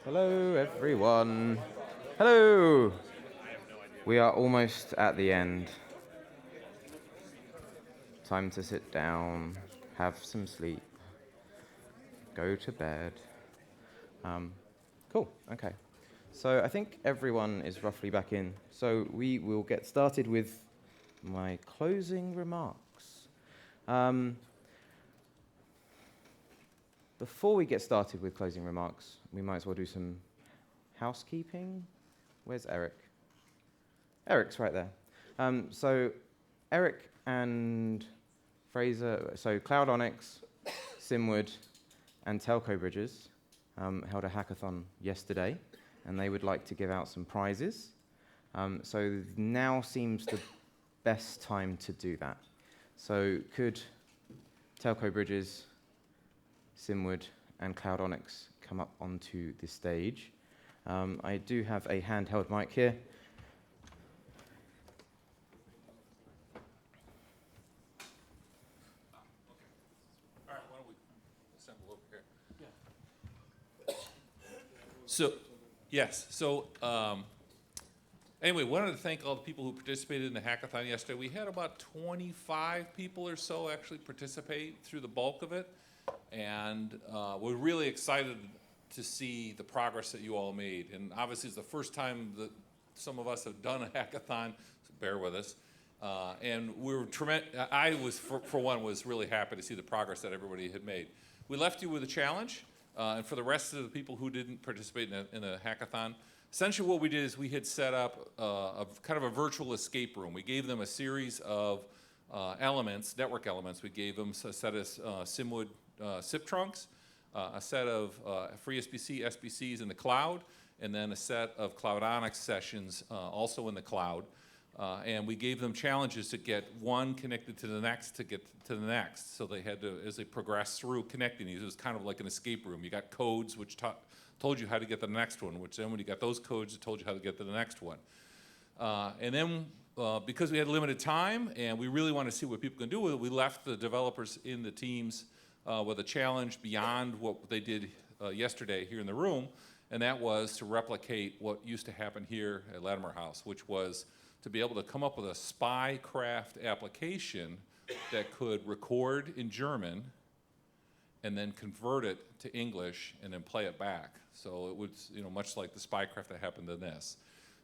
Hello, everyone. Hello. We are almost at the end. Time to sit down, have some sleep, go to bed. Cool, okay. So I think everyone is roughly back in. So we will get started with my closing remarks. Before we get started with closing remarks, we might as well do some housekeeping. Where's Eric? Eric's right there. So Eric and Fraser, so Cloud Onyx, Simwood, and Telco Bridges held a hackathon yesterday, and they would like to give out some prizes. So now seems the best time to do that. So could Telco Bridges, Simwood, and Cloud Onyx come up onto the stage? I do have a handheld mic here. Anyway, wanted to thank all the people who participated in the hackathon yesterday. We had about 25 people or so actually participate through the bulk of it. And we're really excited to see the progress that you all made. And obviously it's the first time that some of us have done a hackathon, so bear with us. And we were I was, for one, was really happy to see the progress that everybody had made. We left you with a challenge. And for the rest of the people who didn't participate in a hackathon, essentially what we did is we had set up a kind of a virtual escape room. We gave them a series of elements, network elements. We gave them a set of Simwood SIP trunks, a set of FreeSBC SBCs in the cloud, and then a set of Cloud Onyx sessions also in the cloud. And we gave them challenges to get one connected to the next to get to the next. So they had to, as they progressed through connecting these, it was kind of like an escape room. You got codes which told you how to get to the next one, which then when you got those codes, it told you how to get to the next one. And then because we had limited time and we really wanted to see what people can do with it, we left the developers in the teams with a challenge beyond what they did yesterday here in the room, and that was to replicate what used to happen here at Latimer House, which was to be able to come up with a spycraft application that could record in German and then convert it to English and then play it back. So it was, much like the spycraft that happened in this.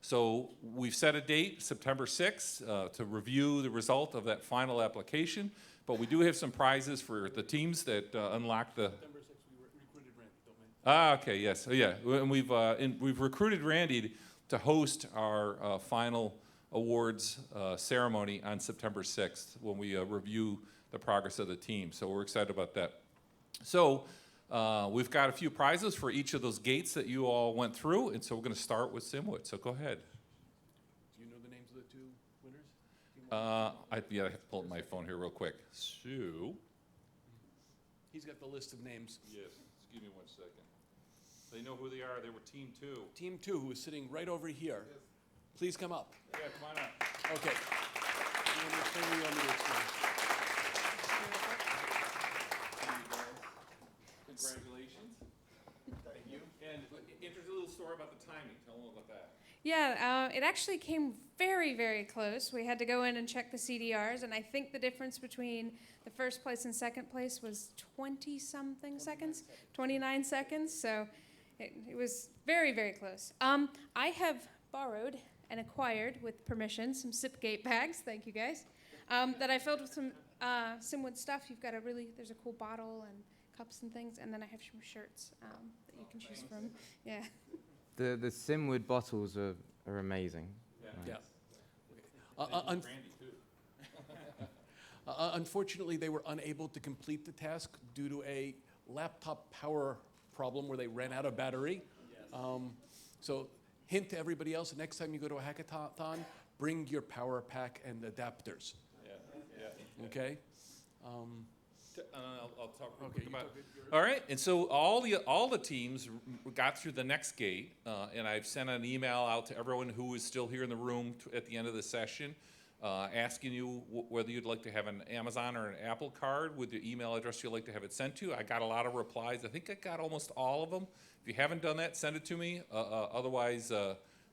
So we've set a date, September 6th, to review the result of that final application. But we do have some prizes for the teams that unlock the... September 6th, we recruited Randy, okay, yes. So yeah, and we've recruited Randy to host our final awards ceremony on September 6th when we review the progress of the team. So we're excited about that. So we've got a few prizes for each of those gates that you all went through, and so we're going to start with Simwood. So go ahead. Do you know the names of the two winners? I have to pull up my phone here real quick. So, He's got the list of names. yes, just give me 1 second. They know who they are. They were Team 2. Team 2, who is sitting right over here. Yes. Please come up. Yeah, come on up. Okay. You want me to turn you on the explain? Congratulations. Thank you. And introduce a little story about the timing. Tell them about that. Yeah, it actually came very, very close. We had to go in and check the CDRs, and I think the difference between the first place and second place was 20-something seconds, 29 seconds, so it was very, very close. I have borrowed and acquired, with permission, some SIPgate bags, thank you guys, that I filled with some Simwood stuff. There's a cool bottle and cups and things, and then I have some shirts that you can choose from. Yeah. The Simwood bottles are amazing. Yeah. Randy, too. Unfortunately, they were unable to complete the task due to a laptop power problem where they ran out of battery. So hint to everybody else, next time you go to a hackathon, bring your power pack and adapters. Yeah. Okay? I'll talk real quick about it. All right, and so all the teams got through the next gate, and I've sent an email out to everyone who is still here in the room at the end of the session asking you whether you'd like to have an Amazon or an Apple card with your email address you'd like to have it sent to. I got a lot of replies. I think I got almost all of them. If you haven't done that, send it to me. Otherwise,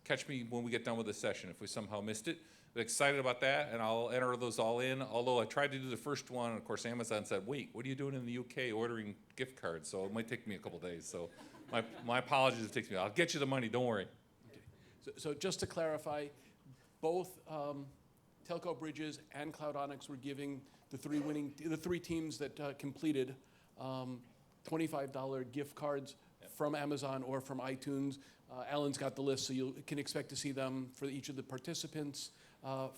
catch me when we get done with this session if we somehow missed it. I'm excited about that, and I'll enter those all in. Although I tried to do the first one, and of course Amazon said, wait, what are you doing in the UK ordering gift cards? So it might take me a couple days. So my apologies if it takes me. I'll get you the money, don't worry. So just to clarify, both Telco Bridges and Cloudonics were giving the three teams that completed $25 gift cards from Amazon or from iTunes. Alan's got the list, so you can expect to see them for each of the participants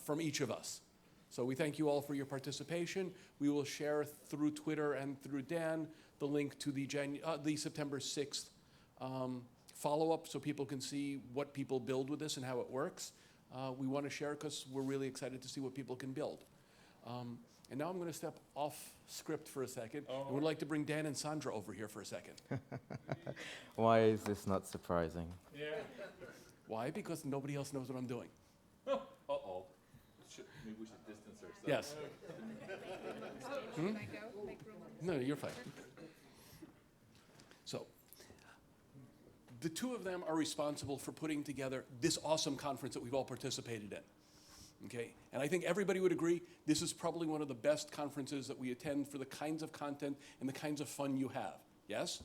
from each of us. So we thank you all for your participation. We will share through Twitter and through Dan the link to the September 6th follow-up so people can see what people build with this and how it works. We want to share because we're really excited to see what people can build. And now I'm going to step off script for a second. I would like to bring Dan and Sandra over here for a second. Why is this not surprising? Yeah. Why? Because nobody else knows what I'm doing. Uh-oh. Maybe we should distance ourselves. Yes. Should I go? Make room on the No, you're fine. So, the two of them are responsible for putting together this awesome conference that we've all participated in. Okay, and I think everybody would agree this is probably one of the best conferences that we attend for the kinds of content and the kinds of fun you have. Yes?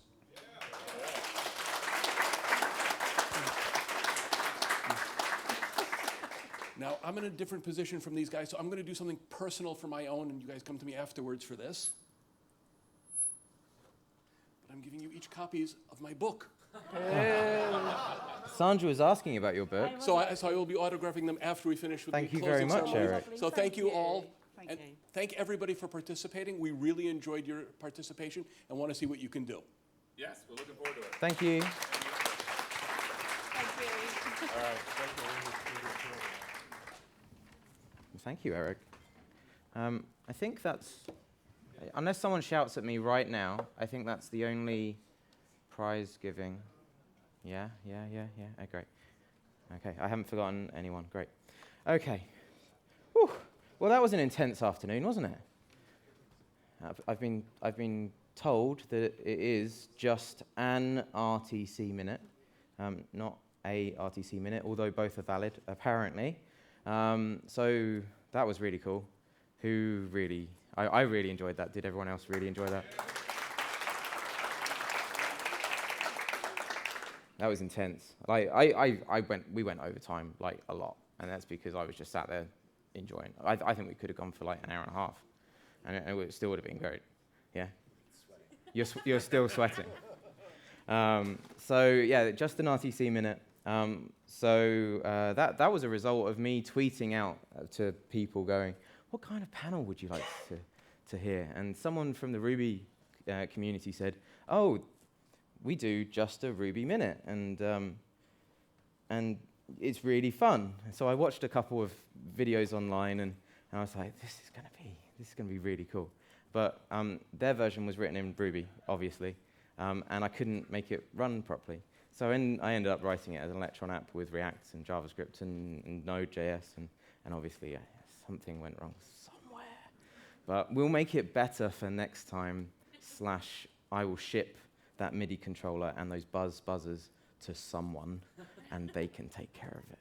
Now, I'm in a different position from these guys, so I'm going to do something personal for my own, and you guys come to me afterwards for this. But I'm giving you each copies of my book. Sandra was asking about your book. So I will be autographing them after we finish with Thank the you closing very much, ceremony. Eric. So thank you all. Thank And you. thank everybody for participating. We really enjoyed your participation and want to see what you can do. Yes, we're looking forward to it. Thank you. Thank you. All right. Thank you, Eric. I think that's, unless someone shouts at me right now, I think that's the only prize giving. Yeah. Oh, great. Okay, I haven't forgotten anyone. Great. Okay. Whew. Well, that was an intense afternoon, wasn't it? I've been told that it is just an RTC minute, not a RTC minute, although both are valid, apparently. So that was really cool. I really enjoyed that. Did everyone else really enjoy that? That was intense. We went overtime like a lot, and that's because I was just sat there enjoying. I think we could have gone for like an hour and a half, and it still would have been great. Yeah, you're still sweating. So yeah, just an RTC minute. That was a result of me tweeting out to people going, "What kind of panel would you like to hear?" And someone from the Ruby community said, "Oh, we do just a Ruby minute, and it's really fun." So I watched a couple of videos online, and I was like, "This is gonna be really cool." But their version was written in Ruby, obviously, and I couldn't make it run properly. So I ended up writing it as an Electron app with React and JavaScript and Node.js, and obviously something went wrong somewhere. But we'll make it better for next time. / I will ship that MIDI controller and those buzzers to someone, and they can take care of it.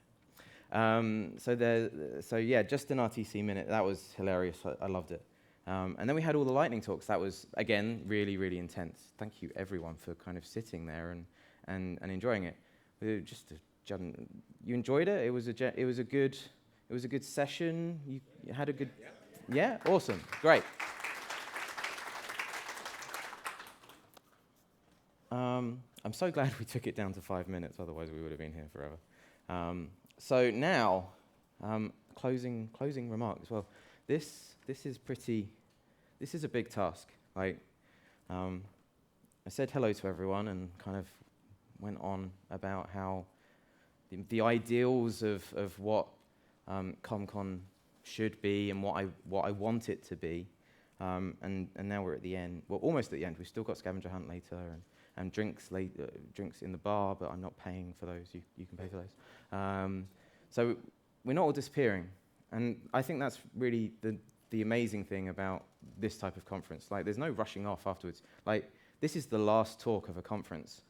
So yeah, just an RTC minute. That was hilarious. I loved it. And then we had all the lightning talks. That was, again, really, really intense. Thank you, everyone, for kind of sitting there and enjoying it. You enjoyed it? It was a good session. You had a good, yeah, awesome, great. I'm so glad we took it down to 5 minutes. Otherwise, we would have been here forever. So now, closing remarks. Well, this is a big task. I said hello to everyone and kind of went on about how the ideals of what CommCon should be and what I want it to be. And now we're at the end. Well, almost at the end. We've still got scavenger hunt later and drinks in the bar, but I'm not paying for those. You can pay for those. So we're not all disappearing. And I think that's really the amazing thing about this type of conference. Like, there's no rushing off afterwards. Like, this is the last talk of a conference,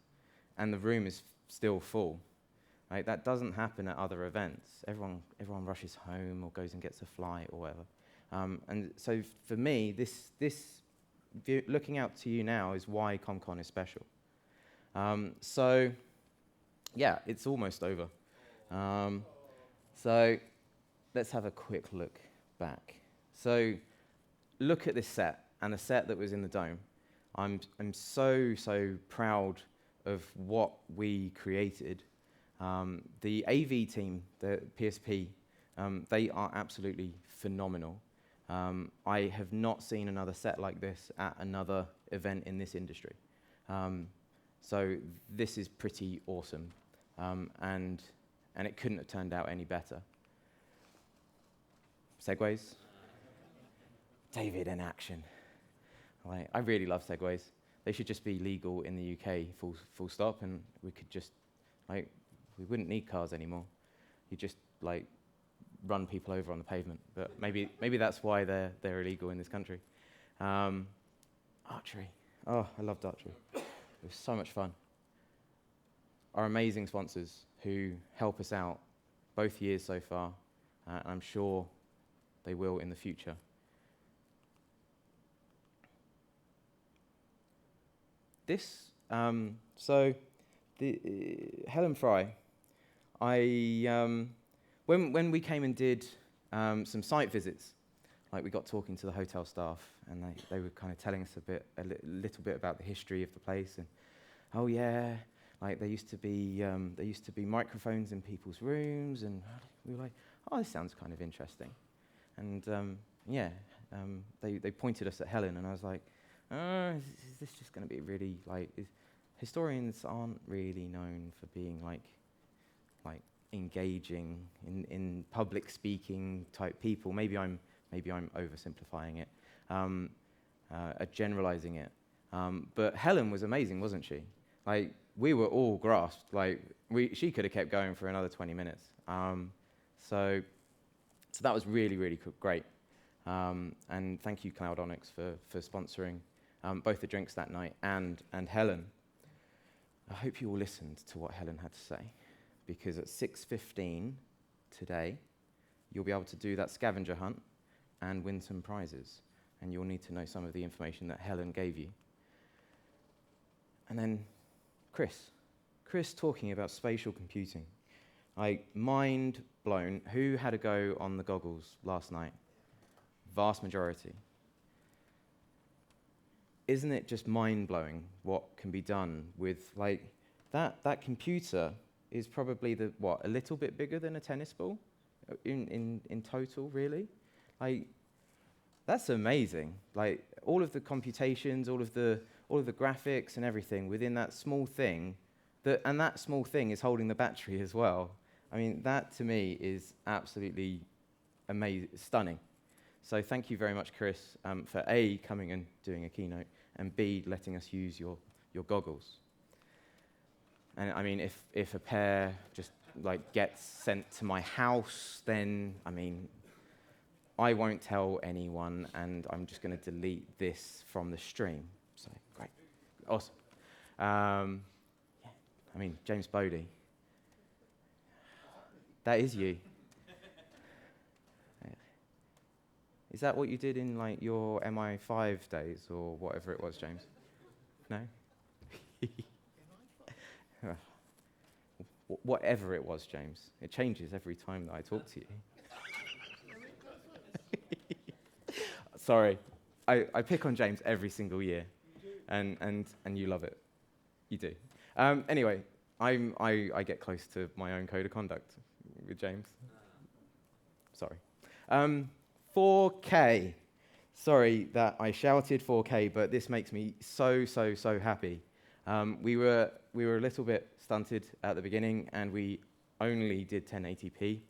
and the room is still full. Right? That doesn't happen at other events. Everyone rushes home or goes and gets a flight or whatever. And so for me, looking out to you now is why CommCon is special. So, yeah, it's almost over. So let's have a quick look back. So look at this set and the set that was in the dome. I'm so proud of what we created. The AV team, the PSP, they are absolutely phenomenal. I have not seen another set like this at another event in this industry. So this is pretty awesome. And it couldn't have turned out any better. Segways? David in action. Right. I really love segways. They should just be legal in the UK, full stop, and we could just, like, we wouldn't need cars anymore. You just, like, run people over on the pavement. But maybe that's why they're illegal in this country. Archery. Oh, I loved archery. It was so much fun. Our amazing sponsors who help us out both years so far, and I'm sure they will in the future. This, so Helen Fry, when we came and did some site visits, like we got talking to the hotel staff, and they were kind of telling us a little bit about the history of the place, and oh yeah, like there used to be microphones in people's rooms, and we were like, oh, this sounds kind of interesting, and they pointed us at Helen, and I was like, is this just going to be really like? Historians aren't really known for being like engaging in public speaking type people. Maybe I'm oversimplifying it, generalizing it. But Helen was amazing, wasn't she? Like, we were all grasped. Like, she could have kept going for another 20 minutes. So that was really, really great. And thank you, Cloudonics, for sponsoring both the drinks that night and Helen. I hope you all listened to what Helen had to say, because at 6:15 today, you'll be able to do that scavenger hunt and win some prizes. And you'll need to know some of the information that Helen gave you. And then Chris talking about spatial computing. Like, mind blown. Who had a go on the goggles last night? Vast majority. Isn't it just mind-blowing what can be done with, like, that computer is probably a little bit bigger than a tennis ball in total, really? Like, that's amazing. Like, all of the computations, all of the graphics and everything within that small thing, and that small thing is holding the battery as well. I mean, that to me is absolutely amazing, stunning. So thank you very much, Chris, for A, coming and doing a keynote, and B, letting us use your goggles. And I mean, if a pair just like gets sent to my house, then I mean, I won't tell anyone, and I'm just going to delete this from the stream. So great, awesome. Yeah, I mean, James Bodie, that is you. Is that what you did in like your MI5 days or whatever it was, James? No? Whatever it was, James. It changes every time that I talk to you. Sorry. I pick on James every single year. And you love it. You do. Anyway, I get close to my own code of conduct with James. Sorry. 4K. Sorry that I shouted 4K, but this makes me so happy. We were a little bit stunted at the beginning, and we only did 1080p.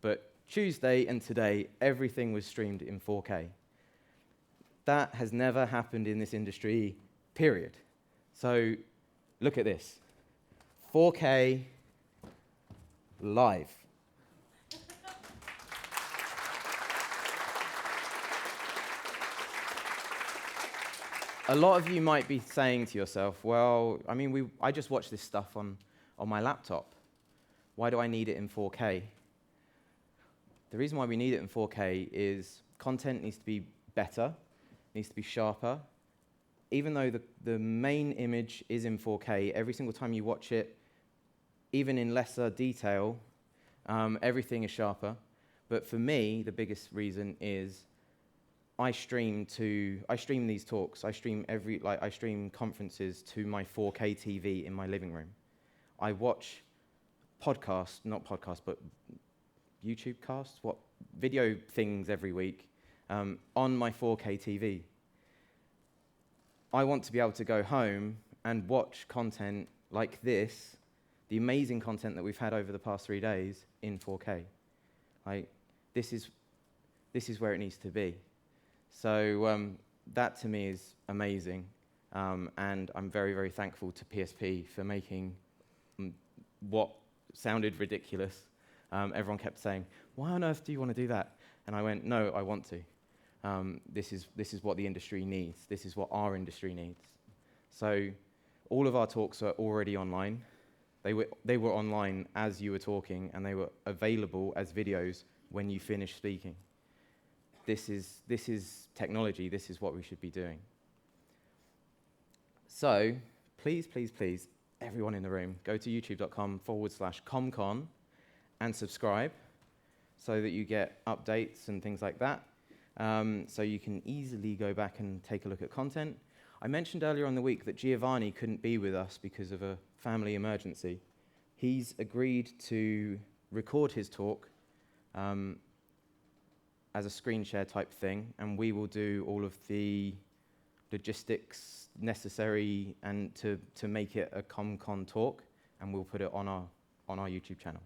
But Tuesday and today, everything was streamed in 4K. That has never happened in this industry, period. So look at this. 4K live. a lot of you might be saying to yourself, well, I mean, I just watch this stuff on my laptop. Why do I need it in 4K? The reason why we need it in 4K is content needs to be better, needs to be sharper. Even though the main image is in 4K, every single time you watch it, even in lesser detail, everything is sharper. But for me, the biggest reason is I stream these talks. I stream conferences to my 4K TV in my living room. I watch not podcasts, but YouTube casts, video things every week on my 4K TV. I want to be able to go home and watch content like this, the amazing content that we've had over the past 3 days in 4K. This is where it needs to be. So that to me is amazing, and I'm very, very thankful to PSP for making what sounded ridiculous. Everyone kept saying, "Why on earth do you want to do that?" And I went, "No, I want to. This is what the industry needs. This is what our industry needs." So all of our talks are already online. They were online as you were talking, and they were available as videos when you finished speaking. This is technology. This is what we should be doing. So please, please, please, everyone in the room, go to youtube.com/CommCon and subscribe so that you get updates and things like that. So you can easily go back and take a look at content. I mentioned earlier on the week that Giovanni couldn't be with us because of a family emergency. He's agreed to record his talk as a screen share type thing, and we will do all of the logistics necessary and to make it a CommCon talk, and we'll put it on our YouTube channel.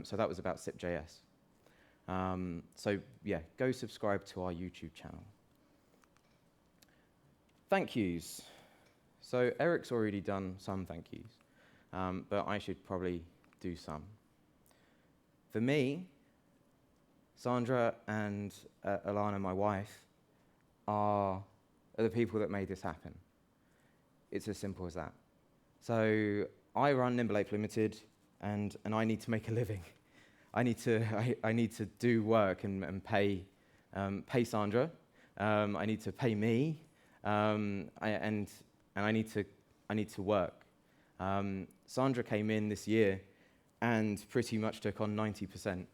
So that was about SIP.js. So yeah, go subscribe to our YouTube channel. Thank yous. So Eric's already done some thank yous, but I should probably do some. For me, Sandra and Alana, my wife, are the people that made this happen. It's as simple as that. So I run Nimble Ape Limited, and I need to make a living. I need to do work and pay Sandra. I need to pay me, and I need to work. Sandra came in this year and pretty much took on 90%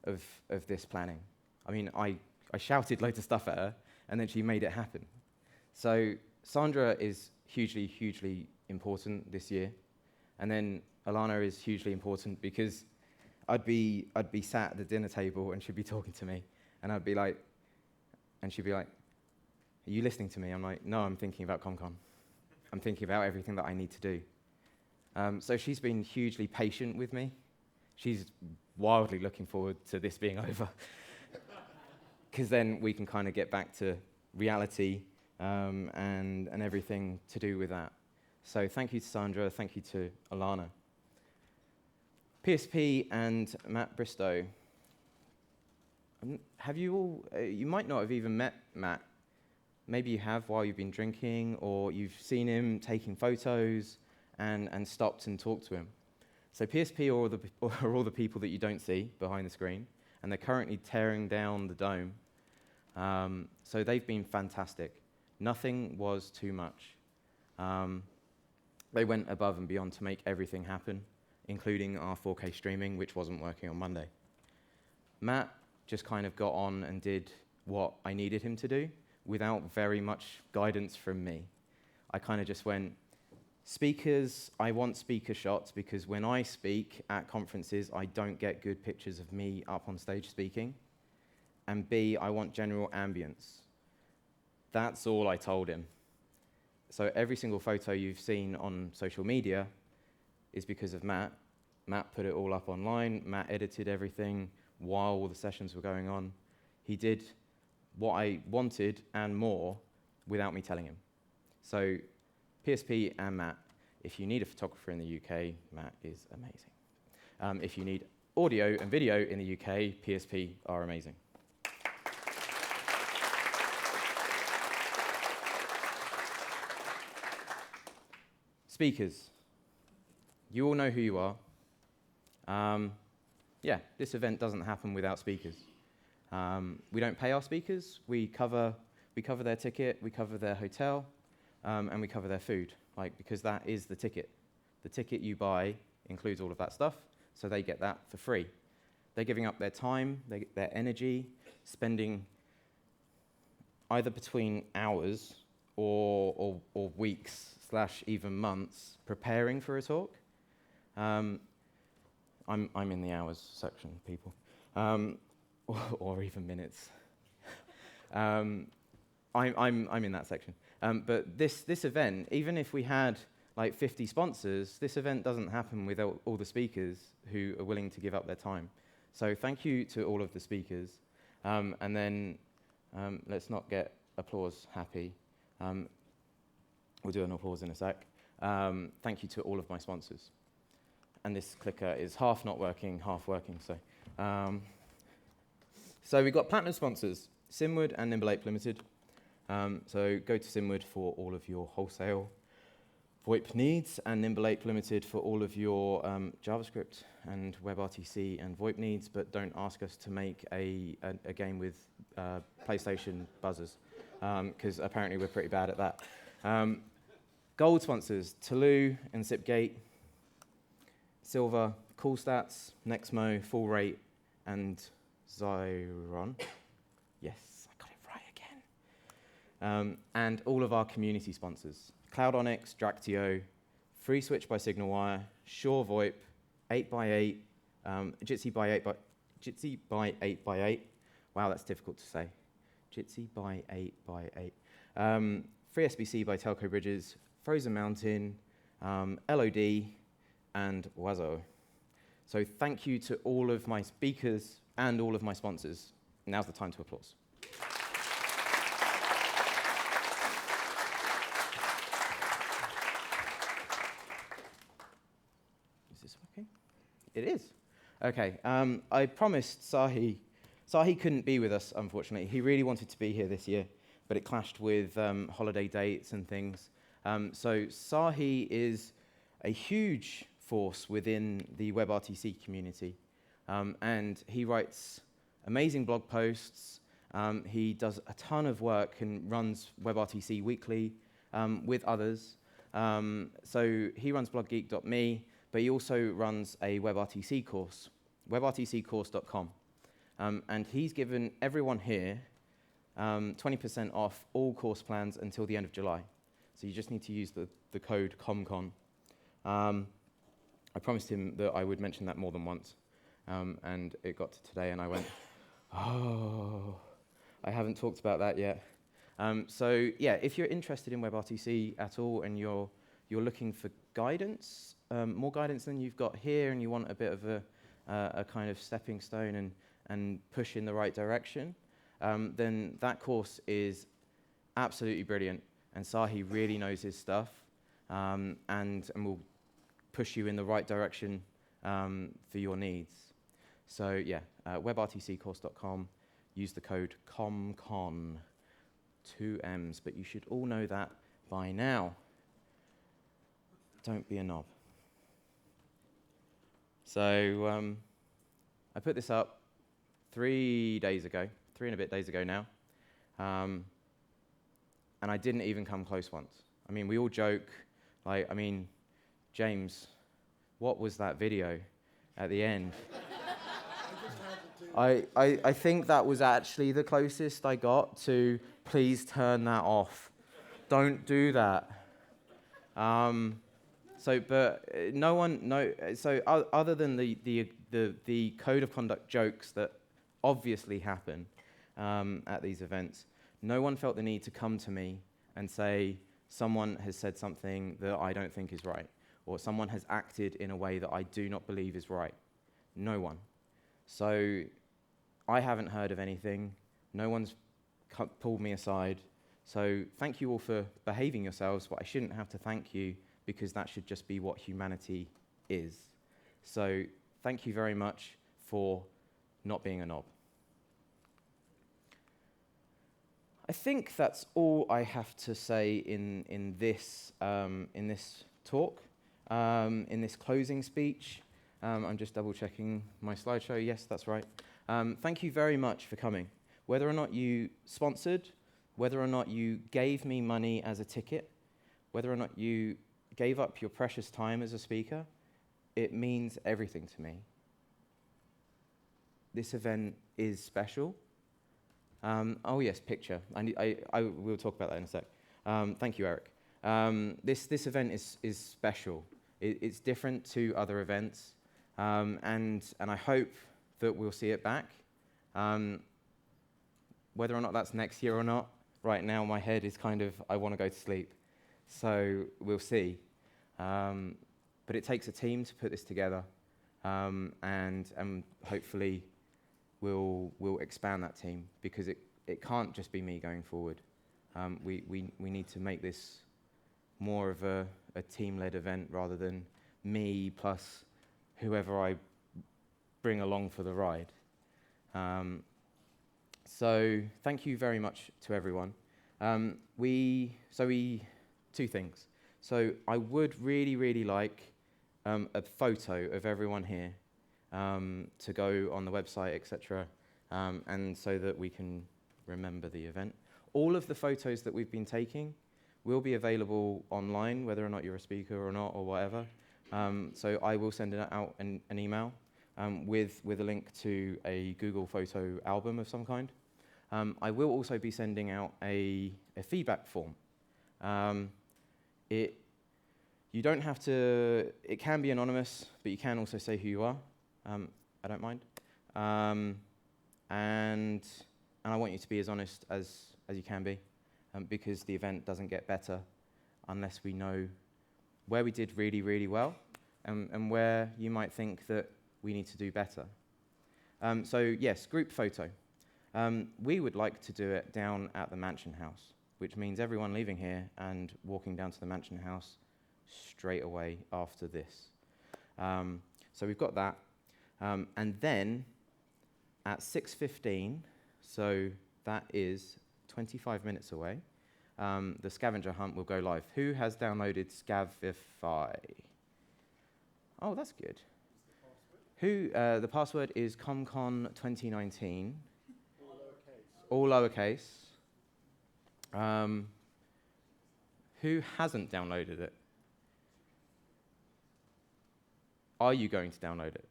of this planning. I mean, I shouted loads of stuff at her, and then she made it happen. So Sandra is hugely, hugely important this year, and then Alana is hugely important because I'd be sat at the dinner table and she'd be talking to me, and I'd be like, and she'd be like, "Are you listening to me?" I'm like, "No, I'm thinking about CommCon. I'm thinking about everything that I need to do." So she's been hugely patient with me. She's wildly looking forward to this being over, because then we can kind of get back to reality and everything to do with that. So thank you to Sandra, thank you to Alana. PSP and Matt Bristow. Have you all, you might not have even met Matt. Maybe you have while you've been drinking, or you've seen him taking photos and stopped and talked to him. So PSP are all the people that you don't see behind the screen, and they're currently tearing down the dome. So they've been fantastic. Nothing was too much. They went above and beyond to make everything happen, including our 4K streaming, which wasn't working on Monday. Matt just kind of got on and did what I needed him to do without very much guidance from me. I kind of just went, speakers, I want speaker shots, because when I speak at conferences, I don't get good pictures of me up on stage speaking. And B, I want general ambience. That's all I told him. So every single photo you've seen on social media is because of Matt. Matt put it all up online. Matt edited everything while all the sessions were going on. He did what I wanted and more without me telling him. So PSP and Matt, if you need a photographer in the UK, Matt is amazing. If you need audio and video in the UK, PSP are amazing. Speakers. You all know who you are. Yeah, this event doesn't happen without speakers. We don't pay our speakers. We cover their ticket, we cover their hotel, and we cover their food, because that is the ticket. The ticket you buy includes all of that stuff, so they get that for free. They're giving up their time, their energy, spending either between hours or weeks / even months preparing for a talk. I'm in the hours section, people, or even minutes. I'm in that section. But this event, even if we had 50 sponsors, this event doesn't happen without all the speakers who are willing to give up their time. So thank you to all of the speakers. And then let's not get applause happy. We'll do an applause in a sec. Thank you to all of my sponsors. And this clicker is half not working, half working. So we've got platinum sponsors, Simwood and Nimble Ape Limited. So go to Simwood for all of your wholesale VoIP needs, and Nimble Ape Limited for all of your JavaScript and WebRTC and VoIP needs, but don't ask us to make a game with PlayStation buzzers, because apparently we're pretty bad at that. Gold sponsors, Toulouse and Zipgate. Silver, CoolStats, Nexmo, Full Rate, and Zyron. Yes, I got it right again. And all of our community sponsors. Cloud Onyx, Dractio, Free Switch by SignalWire, Sure VoIP, 8x8, Jitsi by 8x8. Wow, that's difficult to say. Jitsi by 8x8. Free SBC by Telco Bridges, Frozen Mountain, LOD, and Wazo. So thank you to all of my speakers and all of my sponsors. Now's the time to applause. Is this working? It is. Okay, I promised Sahi couldn't be with us, unfortunately. He really wanted to be here this year, but it clashed with holiday dates and things. So Sahi is a huge force within the WebRTC community. And he writes amazing blog posts. He does a ton of work and runs WebRTC Weekly with others. So he runs bloggeek.me, but he also runs a WebRTC course, webrtccourse.com. And he's given everyone here 20% off all course plans until the end of July. So you just need to use the code CommCon. I promised him that I would mention that more than once, and it got to today, and I went, oh, I haven't talked about that yet. So yeah, if you're interested in WebRTC at all, and you're looking for guidance, more guidance than you've got here, and you want a bit of a kind of stepping stone and push in the right direction, then that course is absolutely brilliant, and Sahi really knows his stuff, and will push you in the right direction for your needs. So yeah, webrtccourse.com, use the code CommCon, 2 M's, but you should all know that by now. Don't be a knob. So I put this up 3 days ago, 3 and a bit days ago now, and I didn't even come close once. I mean, we all joke, James, what was that video at the end? I think that was actually the closest I got to, please turn that off. Don't do that. So other than the code of conduct jokes that obviously happen at these events, no one felt the need to come to me and say, someone has said something that I don't think is right, or someone has acted in a way that I do not believe is right. No one. So I haven't heard of anything. No one's pulled me aside. So thank you all for behaving yourselves, but I shouldn't have to thank you, because that should just be what humanity is. So thank you very much for not being a knob. I think that's all I have to say in this talk, in this closing speech. I'm just double checking my slideshow. Yes, that's right. Thank you very much for coming. Whether or not you sponsored, whether or not you gave me money as a ticket, whether or not you gave up your precious time as a speaker, it means everything to me. This event is special. Oh yes, picture. I will talk about that in a sec. Thank you, Eric. This event is special. It's different to other events, and I hope that we'll see it back. Whether or not that's next year or not, right now my head is kind of, I want to go to sleep. So we'll see. But it takes a team to put this together, and hopefully we'll expand that team, because it can't just be me going forward. We need to make this more of a team-led event rather than me plus whoever I bring along for the ride. So thank you very much to everyone. Two things. So I would really like a photo of everyone here to go on the website, etc., and so that we can remember the event. All of the photos that we've been taking will be available online, whether or not you're a speaker or not, or whatever. So I will send out an email with a link to a Google photo album of some kind. I will also be sending out a feedback form. You don't have to, it can be anonymous, but you can also say who you are. I don't mind. And I want you to be as honest as you can be, because the event doesn't get better unless we know where we did really well, and where you might think that we need to do better. So yes, group photo. We would like to do it down at the Mansion House, which means everyone leaving here and walking down to the Mansion House straight away after this. So we've got that. And then at 6:15, so that is 25 minutes away, the scavenger hunt will go live. Who has downloaded Scavify? Oh, that's good. The password is CommCon 2019. All lowercase. Who hasn't downloaded it? Are you going to download it?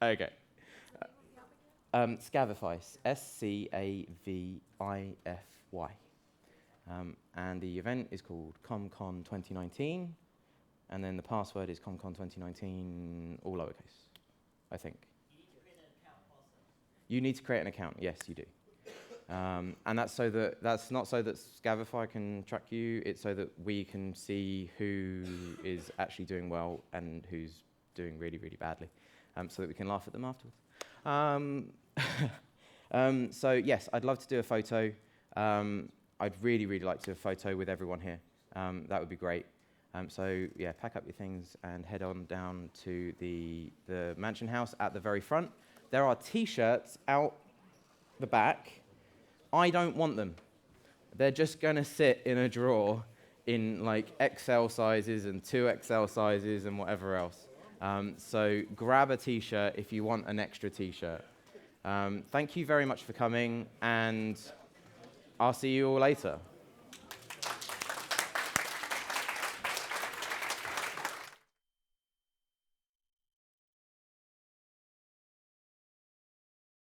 Okay. Scavify, Scavify. And the event is called CommCon 2019, and then the password is CommCon 2019, all lowercase, I think. You need to create an account, yes, you do. And that's not so that Scavify can track you, it's so that we can see who is actually doing well and who's doing really badly, so that we can laugh at them afterwards. So yes, I'd love to do a photo. I'd really like to do a photo with everyone here. That would be great. So yeah, pack up your things and head on down to the Mansion House at the very front. There are T-shirts out the back. I don't want them. They're just going to sit in a drawer in like XL sizes and 2XL sizes and whatever else. So grab a T-shirt if you want an extra T-shirt. Thank you very much for coming, and I'll see you all later.